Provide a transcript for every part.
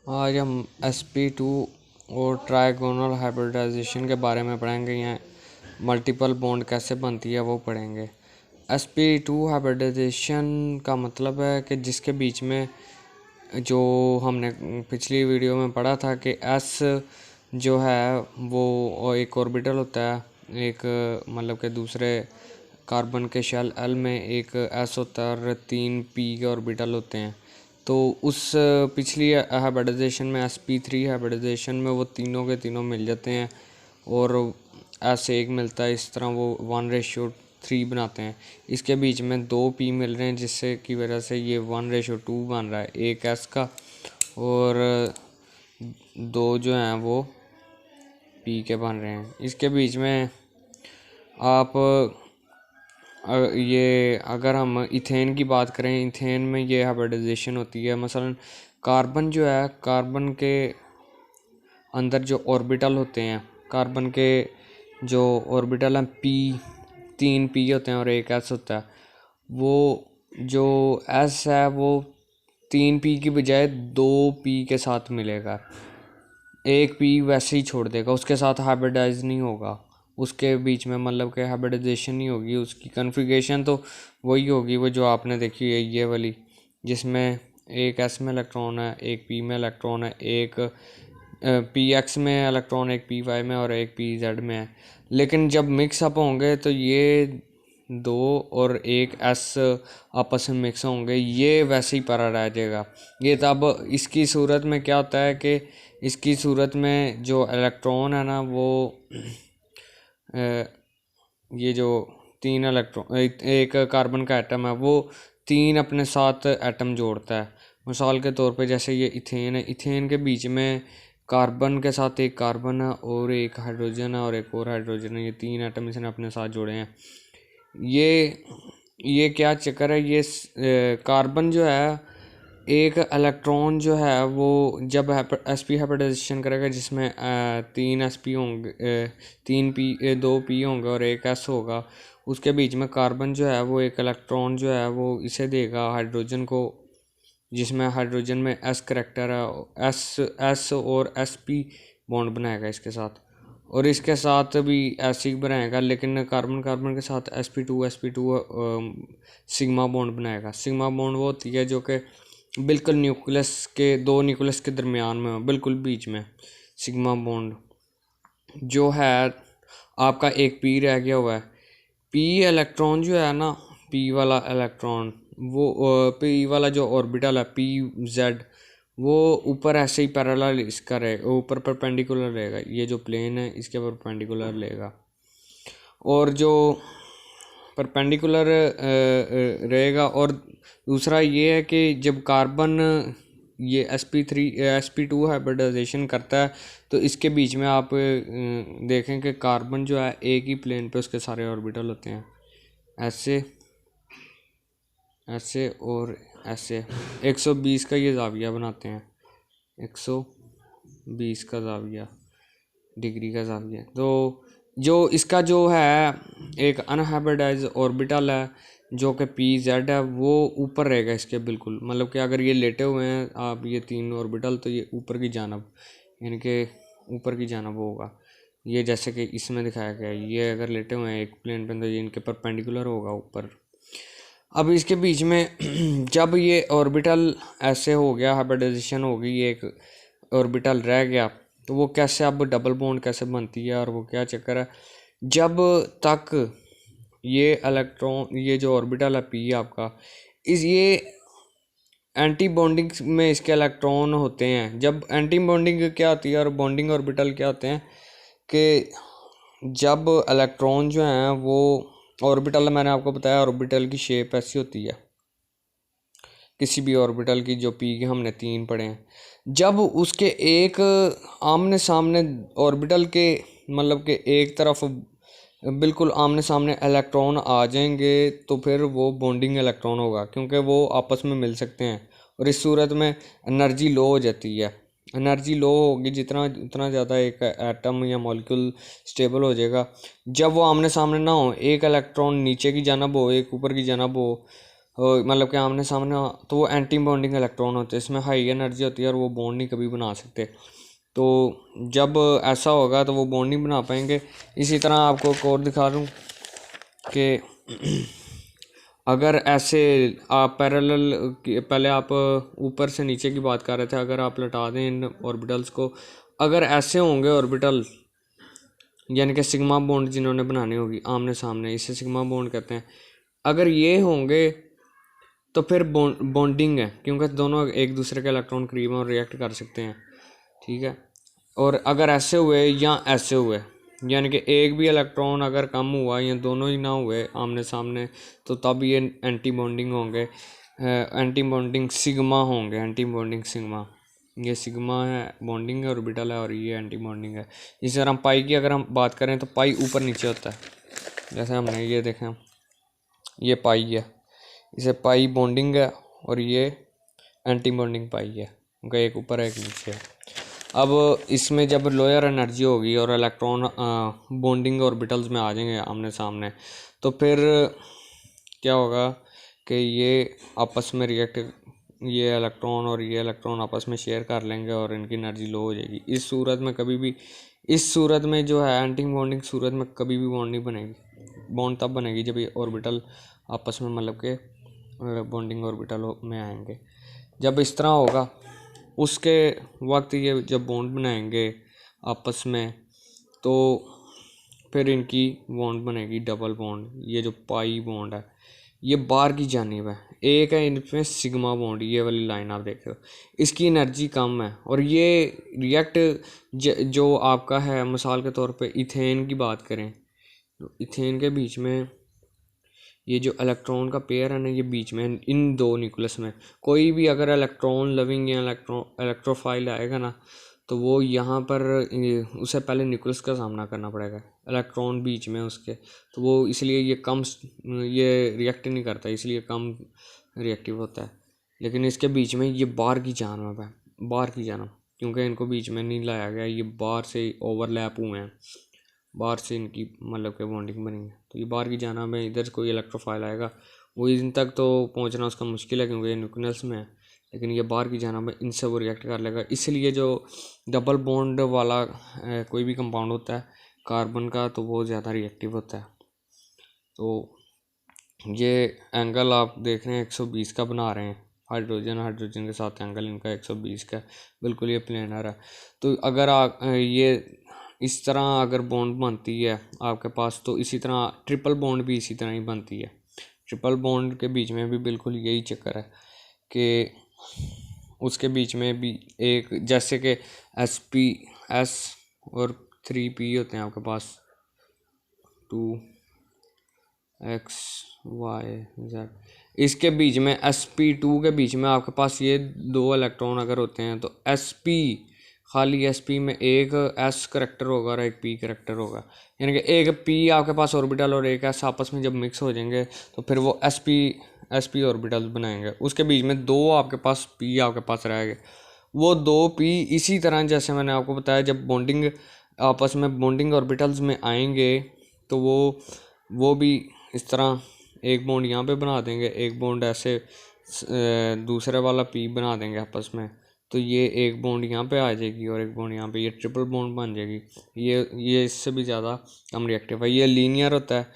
आज हम sp2 और ट्राइगोनल हाइब्रिडाइजेशन के बारे में पढ़ेंगे। यहाँ मल्टीपल बॉन्ड कैसे बनती है वो पढ़ेंगे। sp2 हाइब्रिडाइजेशन का मतलब है कि जिसके बीच में जो हमने पिछली वीडियो में पढ़ा था कि s जो है वो एक ऑर्बिटल होता है, एक मतलब कि दूसरे कार्बन के शेल l में एक s होता है और 3 p के ऑर्बिटल होते हैं। तो उस पिछली हाइब्रिडाइजेशन में sp3 हाइब्रिडाइजेशन में वो तीनों के तीनों मिल जाते हैं और ऐसे एक मिलता है, इस तरह वो 1:3 बनाते हैं। इसके बीच में 2 p मिल रहे हैं जिससे की वजह से ये 1:2 बन रहा है, एक s का और 2 जो हैं वो p के बन रहे हैं। इसके बीच में आप ये अगर हम इथेन की बात करें, इथेन में ये हाइब्रिडाइजेशन होती है। मसलन कार्बन जो है, कार्बन के अंदर जो ऑर्बिटल होते हैं, कार्बन के जो ऑर्बिटल हैं p 3 p होते हैं और एक s होता है। वो जो s है वो 3 p की बजाय 2 p के साथ मिलेगा, एक p वैसे ही छोड़ देगा, उसके साथ हाइब्रिडाइज नहीं होगा, उसके बीच में मतलब कि हाइब्रिडाइजेशन नहीं होगी। उसकी कन्फिगरेशन तो वही होगी वो जो आपने देखी है, ये वाली, जिसमें एक s में इलेक्ट्रॉन है, एक p में इलेक्ट्रॉन है, एक px में इलेक्ट्रॉन, एक py में और एक pz में है। लेकिन जब मिक्सअप होंगे तो ये 2 और एक s आपस में मिक्स होंगे, ये वैसे ही पड़ा रह जाएगा। ये तब इसकी सूरत में क्या होता है कि इसकी सूरत में जो इलेक्ट्रॉन है ना वो ये जो 3 इलेक्ट्रॉन, एक कार्बन का एटम है वो 3 अपने साथ एटम जोड़ता है। मिसाल के तौर पे जैसे ये इथेन है, इथेन के बीच में कार्बन के साथ एक कार्बन है और एक हाइड्रोजन है और एक और हाइड्रोजन है, ये 3 एटम इसने अपने साथ जोड़े हैं। ये क्या चक्कर है, ये कार्बन जो है, एक इलेक्ट्रॉन जो है वो जब sp हाइब्रिडाइजेशन करेगा जिसमें 3 sp होंगे, 2 p होंगे और एक s होगा, उसके बीच में कार्बन जो है वो एक इलेक्ट्रॉन जो है वो इसे देगा हाइड्रोजन को, जिसमें हाइड्रोजन में s करेक्टर है, s और sp बॉन्ड बनाएगा इसके साथ, और इसके साथ भी ऐसे ही बनाएगा, लेकिन कार्बन कार्बन के साथ sp2 सिग्मा बॉन्ड बनाएगा। सिग्मा बॉन्ड वो होती है जो कि बिल्कुल न्यूक्लियस के, 2 न्यूक्लियस के दरमियान में, बिल्कुल बीच में। सिग्मा बॉन्ड जो है आपका एक p रह गया हुआ है। p इलेक्ट्रॉन जो है ना, p वाला इलेक्ट्रॉन, वो p वाला जो ऑर्बिटल है pz, वो ऊपर ऐसे ही पैरेलल इसका रहेगा, ऊपर परपेंडिकुलर रहेगा, ये जो प्लेन है इसके परपेंडिकुलर रहेगा। और जो परपेंडिकुलर रहेगा, और दूसरा ये है कि जब कार्बन ये sp2 हाइब्रिडाइजेशन करता है तो इसके बीच में आप देखें कि कार्बन जो है एक ही प्लेन पे उसके सारे ऑर्बिटल होते हैं, ऐसे ऐसे और ऐसे। 120 का ये जाविया बनाते हैं, 120 का जाविया, डिग्री का जाविया। तो जो इसका जो है एक अनहाइब्रिडाइज ऑर्बिटल है जो कि pz है, वो ऊपर रहेगा इसके बिल्कुल, मतलब कि अगर ये लेटे हुए हैं आप ये 3 ऑर्बिटल, तो ये ऊपर की जानब, यानी कि ऊपर की जानब होगा, ये जैसे कि इसमें दिखाया गया है। ये अगर लेटे हुए हैं एक प्लेन पे तो ये इनके परपेंडिकुलर होगा ऊपर। अब इसके बीच में जब ये ऑर्बिटल ऐसे हो गया, हाइब्रिडाइजेशन हो गई, एक ऑर्बिटल रह गया, तो वो कैसे, अब डबल बॉन्ड कैसे बनती है और वो क्या चक्कर है। जब तक ये इलेक्ट्रॉन, ये जो ऑर्बिटल है p आपका, ये एंटी बॉन्डिंग में इसके इलेक्ट्रॉन होते हैं। जब एंटी बॉन्डिंग क्या होती है और बॉन्डिंग ऑर्बिटल क्या होते हैं कि जब इलेक्ट्रॉन जो हैं वो ऑर्बिटल, मैंने आपको बताया ऑर्बिटल की शेप ऐसी होती है, किसी भी ऑर्बिटल की जो p के हमने 3 पढ़े हैं, जब उसके एक आमने सामने ऑर्बिटल के, मतलब कि एक तरफ बिल्कुल आमने सामने इलेक्ट्रॉन आ जाएंगे तो फिर वो बॉन्डिंग इलेक्ट्रॉन होगा, क्योंकि वो आपस में मिल सकते हैं, और इस सूरत में एनर्जी लो हो जाती है। एनर्जी लो होगी जितना उतना ज़्यादा एक एटम या मॉलिक्यूल स्टेबल हो जाएगा। जब वो आमने सामने ना हो, एक इलेक्ट्रॉन नीचे की जानब हो, एक ऊपर की जानब हो, मतलब कि आमने सामने तो वो एंटी बॉन्डिंग इलेक्ट्रॉन होते हैं, इसमें हाई एनर्जी होती है और वो बॉन्ड नहीं कभी बना सकते। तो जब ऐसा होगा तो वो बॉन्ड नहीं बना पाएंगे। इसी तरह आपको एक और दिखा दूँ कि अगर ऐसे आप पैरेलल, पहले आप ऊपर से नीचे की बात कर रहे थे, अगर आप लटा दें इन ऑर्बिटल्स को, अगर ऐसे होंगे ऑर्बिटल, यानी कि सिग्मा बॉन्ड जिन्होंने बनानी होगी आमने सामने, इसे सिग्मा बॉन्ड कहते हैं, अगर ये होंगे तो फिर बॉन्डिंग है, क्योंकि दोनों एक दूसरे के इलेक्ट्रॉन करीब और रिएक्ट कर सकते हैं, ठीक है। और अगर ऐसे हुए या ऐसे हुए, यानी कि एक भी इलेक्ट्रॉन अगर कम हुआ या दोनों ही ना हुए आमने सामने, तो तब ये एंटी बॉन्डिंग होंगे, एंटी बॉन्डिंग सिग्मा होंगे, एंटी बॉन्डिंग सिग्मा। ये सिग्मा है बॉन्डिंग ऑर्बिटल है और ये एंटी बॉन्डिंग है। इसी तरह पाई की अगर हम बात करें तो पाई ऊपर नीचे होता है, जैसे हमने ये देखें, ये पाई है, इसे पाई बॉन्डिंग है और ये एंटी बॉन्डिंग पाई है, उनका एक ऊपर है एक नीचे है। अब इसमें जब लोअर एनर्जी होगी और इलेक्ट्रॉन बॉन्डिंग ऑर्बिटल्स में आ जाएंगे आमने सामने, तो फिर क्या होगा कि ये आपस में रिएक्ट, ये इलेक्ट्रॉन और ये इलेक्ट्रॉन आपस में शेयर कर लेंगे और इनकी एनर्जी लो हो जाएगी। इस सूरत में कभी भी, इस सूरत में जो है एंटी बॉन्डिंग सूरत में कभी भी बॉन्ड नहीं बनेगी। बॉन्ड तब बनेगी जब ये ऑर्बिटल आपस में मतलब के बॉन्डिंग ऑर्बिटल में आएंगे। जब इस तरह होगा उसके वक्त ये जब बॉन्ड बनाएंगे आपस में, तो फिर इनकी बॉन्ड बनेगी डबल बॉन्ड। ये जो पाई बॉन्ड है ये बाहर की जानिब है, एक है इनमें सिग्मा बॉन्ड, ये वाली लाइन आप देख रहे हो, इसकी एनर्जी कम है और ये रिएक्ट जो आपका है, मिसाल के तौर पे इथेन की बात करें तो इथेन के बीच में ये जो इलेक्ट्रॉन का पेयर है ना, ये बीच में इन दो न्यूक्लियस में कोई भी अगर इलेक्ट्रॉन लविंग या इलेक्ट्रोफाइल आएगा ना, तो वो यहाँ पर उसे पहले न्यूक्लियस का सामना करना पड़ेगा, इलेक्ट्रॉन बीच में उसके, तो वो इसलिए ये कम, ये रिएक्ट नहीं करता, इसलिए कम रिएक्टिव होता है। लेकिन इसके बीच में ये बाहर की जानब है, बाहर की जानब, क्योंकि इनको बीच में नहीं लाया गया, ये बाहर से ओवरलैप हुए हैं, बाहर से इनकी मतलब के बॉन्डिंग बनी है। तो ये बाहर की जाना में इधर से कोई इलेक्ट्रोफाइल आएगा, वो इन तक तो पहुंचना उसका मुश्किल है क्योंकि ये न्यूक्लियस में है, लेकिन ये बाहर की जाना में इनसे वो रिएक्ट कर लेगा। इसलिए जो डबल बॉन्ड वाला कोई भी कंपाउंड होता है कार्बन का, तो वो ज़्यादा रिएक्टिव होता है। तो ये एंगल आप देख रहे हैं 120 का बना रहे हैं, हाइड्रोजन के साथ एंगल इनका 120 का, बिल्कुल ये प्लेनर है। तो अगर आप ये इस तरह अगर बॉन्ड बनती है आपके पास, तो इसी तरह ट्रिपल बॉन्ड भी इसी तरह ही बनती है। ट्रिपल बॉन्ड के बीच में भी बिल्कुल यही चक्कर है कि उसके बीच में भी एक, जैसे कि S और 3P होते हैं आपके पास, 2XYZ, इसके बीच में sp2 के बीच में आपके पास ये दो इलेक्ट्रॉन अगर होते हैं, तो खाली sp में एक s करेक्टर होगा और एक p करेक्टर होगा, यानी कि एक p आपके पास ऑर्बिटल और एक s आपस में जब मिक्स हो जाएंगे तो फिर वो sp ऑर्बिटल बनाएंगे। उसके बीच में दो आपके पास p आपके पास रहेंगे, वो दो p इसी तरह जैसे मैंने आपको बताया, जब बॉन्डिंग आपस में बॉन्डिंग ऑर्बिटल्स में आएंगे तो वो भी इस तरह एक बॉन्ड यहाँ पे बना देंगे, एक बॉन्ड ऐसे दूसरे वाला पी बना देंगे आपस में, तो ये एक बॉन्ड यहाँ पे आ जाएगी और एक बॉन्ड यहाँ पे, ये ट्रिपल बॉन्ड बन जाएगी। ये इससे भी ज़्यादा कम रिएक्टिव है। ये लीनियर होता है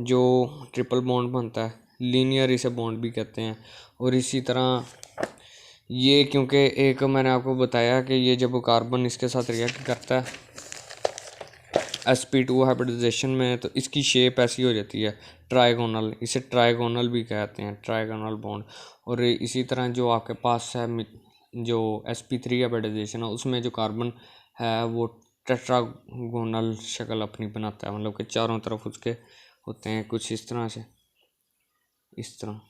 जो ट्रिपल बॉन्ड बनता है, लीनियर इसे बॉन्ड भी कहते हैं। और इसी तरह ये, क्योंकि एक मैंने आपको बताया कि ये जब कार्बन इसके साथ रिएक्ट करता है sp2 हाइब्रिडाइजेशन में, तो इसकी शेप ऐसी हो जाती है ट्राइगोनल, इसे ट्राइगोनल भी कहते हैं, ट्राइगोनल बॉन्ड। और इसी तरह जो आपके पास है जो sp3 हाइब्रिडाइजेशन है, उसमें जो कार्बन है वो टेट्रागोनल शक्ल अपनी बनाता है, मतलब कि चारों तरफ उसके होते हैं कुछ इस तरह से, इस तरह।